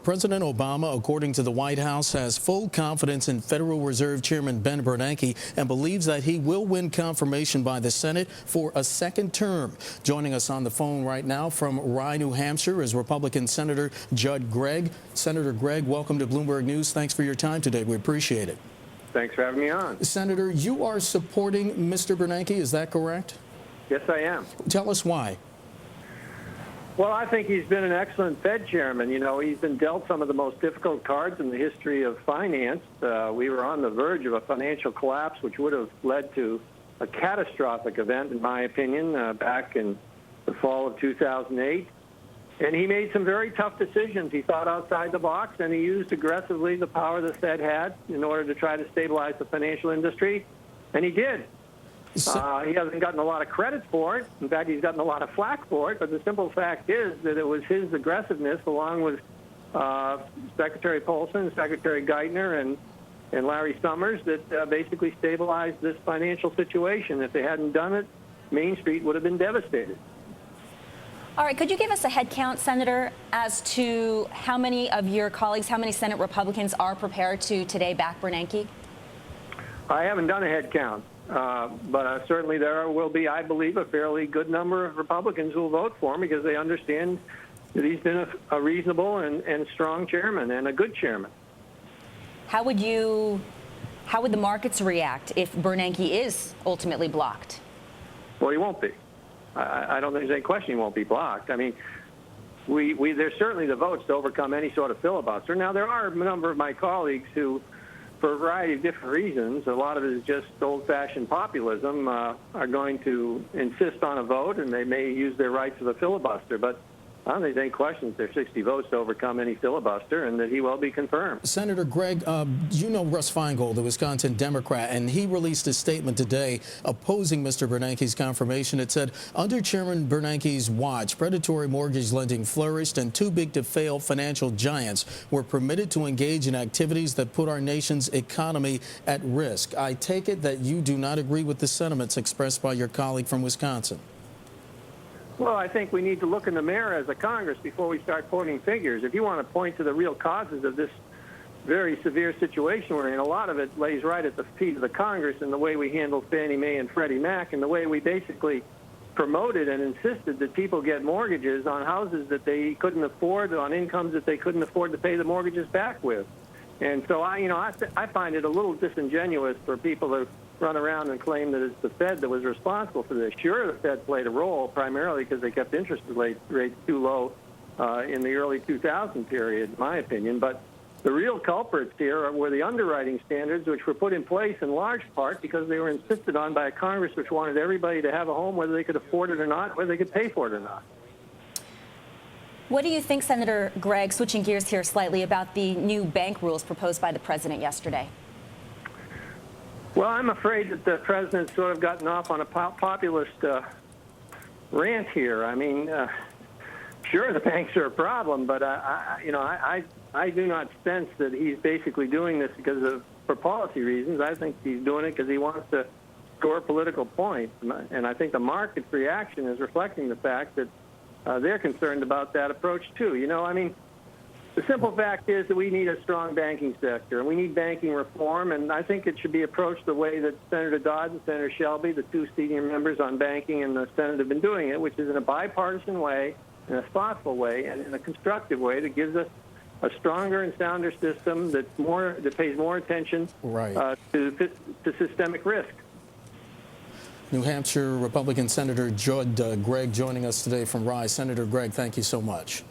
President Obama, according to the White House, has full confidence in Federal Reserve Chairman Ben Bernanke and believes that he will win confirmation by the Senate for a second term. Joining us on the phone right now from Rye, New Hampshire is Republican Senator Judd Gregg. Senator Gregg, welcome to Bloomberg News. Thanks for your time today. We appreciate it. Thanks for having me on. Senator, you are supporting Mr. Bernanke, is that correct? Yes, I am. Tell us why. Well, I think he's been an excellent Fed chairman. You know, he's been dealt some of the most difficult cards in the history of finance. We were on the verge of a financial collapse, which would have led to a catastrophic event, in my opinion, back in the fall of 2008. And he made some very tough decisions. He thought outside the box, and he used aggressively the power the Fed had in order to try to stabilize the financial industry, and he did. He hasn't gotten a lot of credit for it. In fact, he's gotten a lot of flack for it. But the simple fact is that it was his aggressiveness, along with Secretary Paulson, Secretary Geithner, and Larry Summers, that basically stabilized this financial situation. If they hadn't done it, Main Street would have been devastated. All right, could you give us a head count, Senator, as to how many of your colleagues, how many Senate Republicans are prepared to today back Bernanke? I haven't done a head count. But certainly there will be, I believe, a fairly good number of Republicans who will vote for him because they understand that he's been a reasonable and strong chairman and a good chairman. How would the markets react if Bernanke is ultimately blocked? Well, he won't be. I don't think there's any question he won't be blocked. I mean, there's certainly the votes to overcome any sort of filibuster. Now, there are a number of my colleagues who, for a variety of different reasons, a lot of it is just old-fashioned populism, are going to insist on a vote, and they may use their rights of a filibuster. But I don't think there's any question that there's 60 votes to overcome any filibuster and that he will be confirmed. Senator Gregg, you know Russ Feingold, the Wisconsin Democrat, and he released a statement today opposing Mr. Bernanke's confirmation. It said, under Chairman Bernanke's watch, predatory mortgage lending flourished and too-big-to-fail financial giants were permitted to engage in activities that put our nation's economy at risk. I take it that you do not agree with the sentiments expressed by your colleague from Wisconsin. Well, I think we need to look in the mirror as a Congress before we start pointing fingers. If you want to point to the real causes of this very severe situation we're in, a lot of it lays right at the feet of the Congress in the way we handled Fannie Mae and Freddie Mac and the way we basically promoted and insisted that people get mortgages on houses that they couldn't afford, on incomes that they couldn't afford to pay the mortgages back with. And so I find it a little disingenuous for people to run around and claim that it's the Fed that was responsible for this. Sure, the Fed played a role primarily because they kept interest rates too low in the early 2000 period, in my opinion. But the real culprits here were the underwriting standards, which were put in place in large part because they were insisted on by a Congress which wanted everybody to have a home, whether they could afford it or not, whether they could pay for it or not. What do you think, Senator Gregg, switching gears here slightly, about the new bank rules proposed by the president yesterday? Well, I'm afraid that the president's sort of gotten off on a populist rant here. I mean, sure, the banks are a problem, but I do not sense that he's basically doing this for policy reasons. I think he's doing it because he wants to score political points, and I think the market's reaction is reflecting the fact that they're concerned about that approach too. You know, I mean, the simple fact is that we need a strong banking sector, and we need banking reform, and I think it should be approached the way that Senator Dodd and Senator Shelby, the two senior members on banking in the Senate, have been doing it, which is in a bipartisan way, in a thoughtful way, and in a constructive way that gives us a stronger and sounder system that pays more attention to systemic risk. New Hampshire Republican Senator Judd Gregg joining us today from Rye. Senator Gregg, thank you so much.